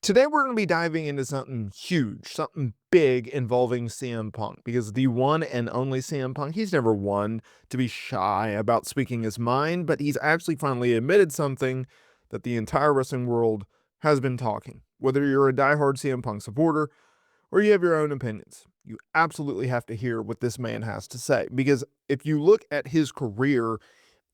Today we're going to be diving into something huge, something big involving CM Punk, because the one and only CM Punk, he's never one to be shy about speaking his mind, but he's actually finally admitted something that the entire wrestling world has been talking. Whether you're a diehard CM Punk supporter or you have your own opinions, you absolutely have to hear what this man has to say, because if you look at his career,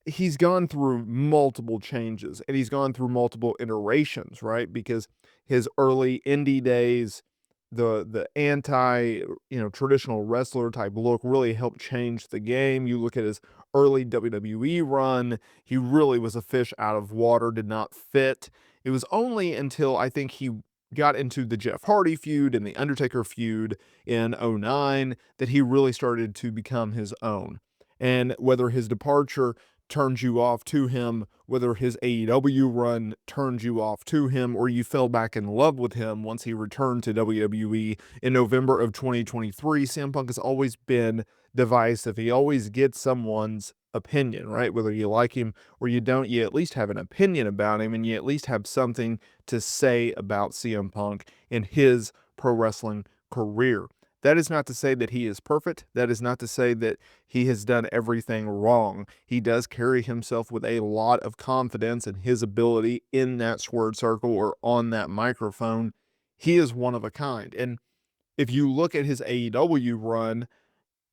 he's gone through multiple changes and he's gone through multiple iterations, right? Because his early indie days, the anti, traditional wrestler type look really helped change the game. You look at his early WWE run, he really was a fish out of water, did not fit. It was only until I think he got into the Jeff Hardy feud and the Undertaker feud in '09 that he really started to become his own. And whether his departure turns you off to him, whether his AEW run turns you off to him, or you fell back in love with him once he returned to WWE in November of 2023, CM Punk has always been divisive. He always gets someone's opinion, right? Whether you like him or you don't, you at least have an opinion about him, and you at least have something to say about CM Punk in his pro wrestling career. That is not to say that he is perfect. That is not to say that he has done everything wrong. He does carry himself with a lot of confidence in his ability in that squared circle or on that microphone. He is one of a kind. And if you look at his AEW run,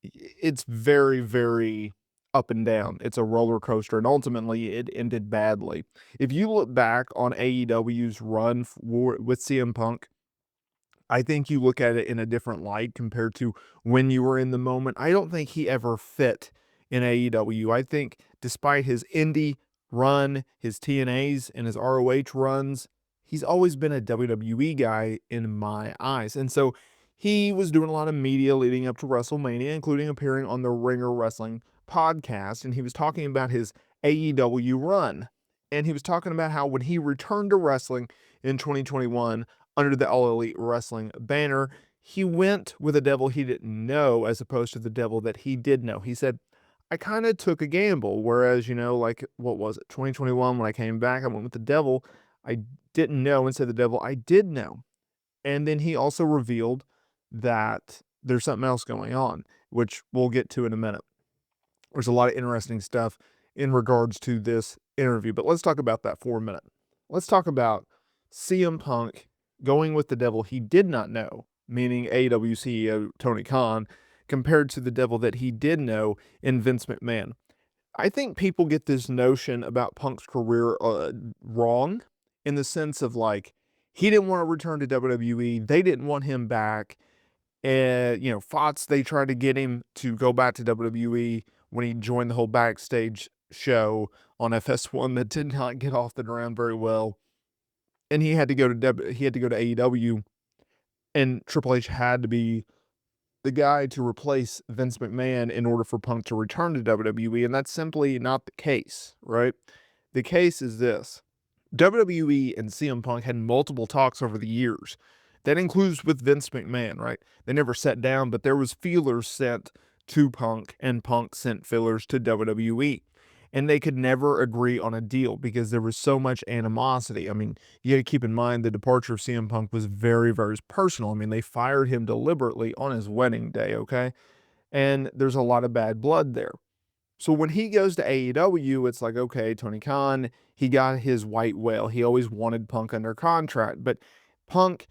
it's very, very up and down. It's a roller coaster, and ultimately it ended badly. If you look back on AEW's run with CM Punk, I think you look at it in a different light compared to when you were in the moment. I don't think he ever fit in AEW. I think despite his indie run, his TNAs, and his ROH runs, he's always been a WWE guy in my eyes. And so he was doing a lot of media leading up to WrestleMania, including appearing on the Ringer Wrestling podcast. And he was talking about his AEW run. And he was talking about how when he returned to wrestling in 2021, under the All Elite Wrestling banner, he went with a devil he didn't know as opposed to the devil that he did know. He said, I kind of took a gamble, whereas, like, what was it, 2021, when I came back, I went with the devil I didn't know instead of the devil I did know. And then he also revealed that there's something else going on, which we'll get to in a minute. There's a lot of interesting stuff in regards to this interview, but let's talk about that for a minute. Let's talk about CM Punk going with the devil he did not know, meaning AEW CEO Tony Khan, compared to the devil that he did know in Vince McMahon. I think people get this notion about Punk's career wrong, in the sense of, like, he didn't want to return to WWE. They didn't want him back. And, Fox, they tried to get him to go back to WWE when he joined the whole backstage show on FS1 that did not get off the ground very well. And he had to go to AEW, and Triple H had to be the guy to replace Vince McMahon in order for Punk to return to WWE, and that's simply not the case, right? The case is this. WWE and CM Punk had multiple talks over the years. That includes with Vince McMahon, right? They never sat down, but there was feelers sent to Punk, and Punk sent feelers to WWE. And they could never agree on a deal because there was so much animosity. I mean, you got to keep in mind the departure of CM Punk was very, very personal. I mean, they fired him deliberately on his wedding day, okay? And there's a lot of bad blood there. So when he goes to AEW, it's like, okay, Tony Khan, he got his white whale. He always wanted Punk under contract. But Punk,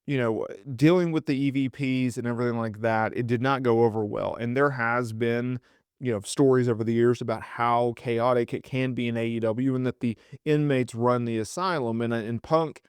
dealing with the EVPs and everything like that, it did not go over well. And there has been, stories over the years about how chaotic it can be in AEW, and that the inmates run the asylum. And Punk,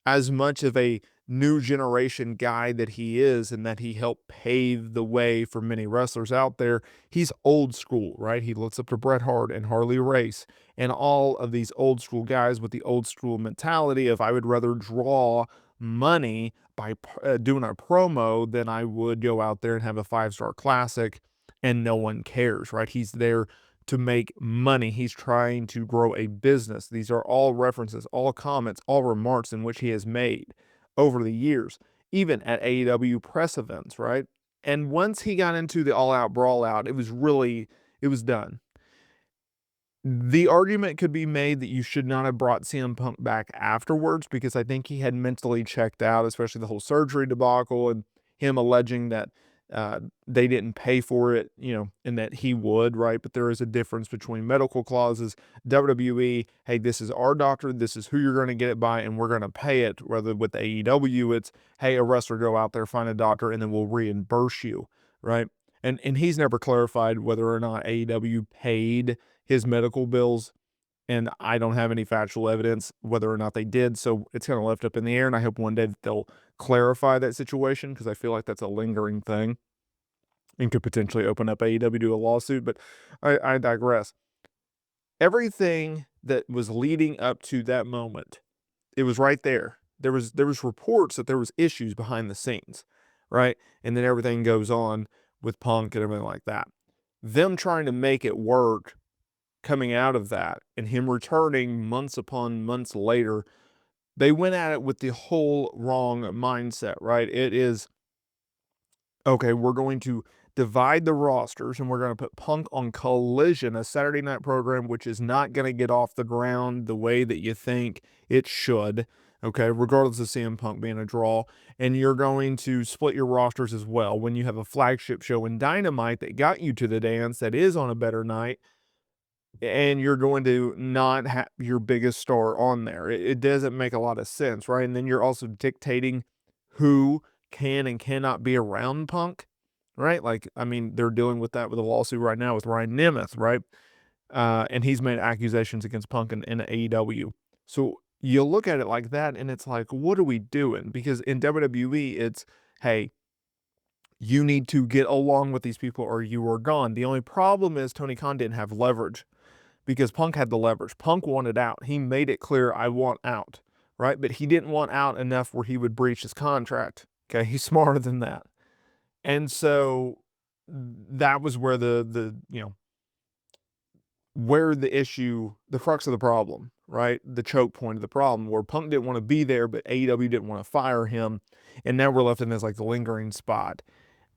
as much of a new generation guy that he is, and that he helped pave the way for many wrestlers out there, he's old school, right? He looks up to Bret Hart and Harley Race and all of these old school guys with the old school mentality of, I would rather draw money by doing a promo than I would go out there and have a 5-star classic and no one cares, right? He's there to make money. He's trying to grow a business. These are all references, all comments, all remarks in which he has made over the years, even at AEW press events, right? And once he got into the all-out brawl out, it was done. The argument could be made that you should not have brought CM Punk back afterwards because I think he had mentally checked out, especially the whole surgery debacle and him alleging that they didn't pay for it, and that he would, right? But there is a difference between medical clauses. WWE, hey, this is our doctor, this is who you're going to get it by, and we're going to pay it. Whether with AEW, it's, hey, a wrestler, go out there, find a doctor, and then we'll reimburse you, right? And he's never clarified whether or not AEW paid his medical bills, and I don't have any factual evidence whether or not they did, so it's kind of left up in the air, and I hope one day that they'll clarify that situation because I feel like that's a lingering thing and could potentially open up AEW to a lawsuit, but I digress. Everything that was leading up to that moment, it was right there. There was reports that there was issues behind the scenes, right? And then everything goes on with Punk and everything like that. Them trying to make it work coming out of that and him returning months upon months later, they went at it with the whole wrong mindset, right? It is, okay, we're going to divide the rosters and we're going to put Punk on Collision, a Saturday night program, which is not going to get off the ground the way that you think it should. Okay, regardless of CM Punk being a draw, and you're going to split your rosters as well when you have a flagship show in Dynamite that got you to the dance that is on a better night, and you're going to not have your biggest star on there. It doesn't make a lot of sense, right? And then you're also dictating who can and cannot be around Punk, right? Like, I mean, they're dealing with that with a lawsuit right now with Ryan Nemeth, right? And he's made accusations against Punk in AEW. So you look at it like that, and it's like, what are we doing? Because in WWE, it's, hey, you need to get along with these people or you are gone. The only problem is Tony Khan didn't have leverage because Punk had the leverage. Punk wanted out. He made it clear, I want out, right? But he didn't want out enough where he would breach his contract. Okay, he's smarter than that. And so that was where where the issue, the crux of the problem, right? The choke point of the problem, where Punk didn't want to be there, but AEW didn't want to fire him. And now we're left in this like the lingering spot.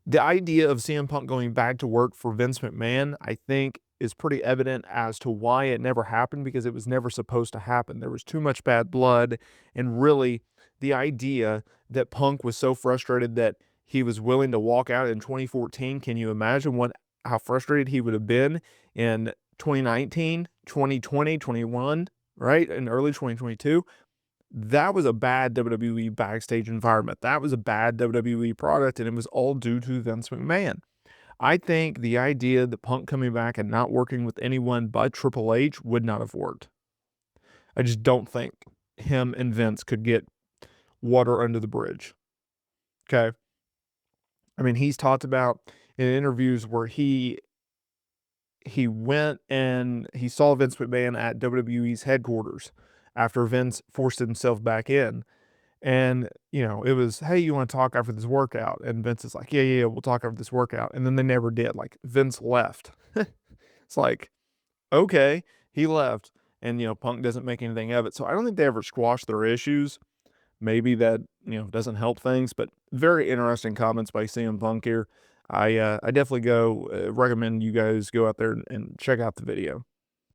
The idea of CM Punk going back to work for Vince McMahon, I think, is pretty evident as to why it never happened, because it was never supposed to happen. There was too much bad blood, and really the idea that Punk was so frustrated that he was willing to walk out in 2014. Can you imagine how frustrated he would have been in 2019, 2020, 21, right? In early 2022? That was a bad WWE backstage environment. That was a bad WWE product, and it was all due to Vince McMahon. I think the idea that Punk coming back and not working with anyone but Triple H would not have worked. I just don't think him and Vince could get water under the bridge. Okay? I mean, he's talked about in interviews where he went and he saw Vince McMahon at WWE's headquarters after Vince forced himself back in. And, it was, hey, you want to talk after this workout? And Vince is like, yeah, we'll talk after this workout. And then they never did. Like, Vince left. It's like, okay, he left. And, Punk doesn't make anything of it. So I don't think they ever squashed their issues. Maybe that, doesn't help things. But very interesting comments by CM Punk here. I definitely recommend you guys go out there and check out the video.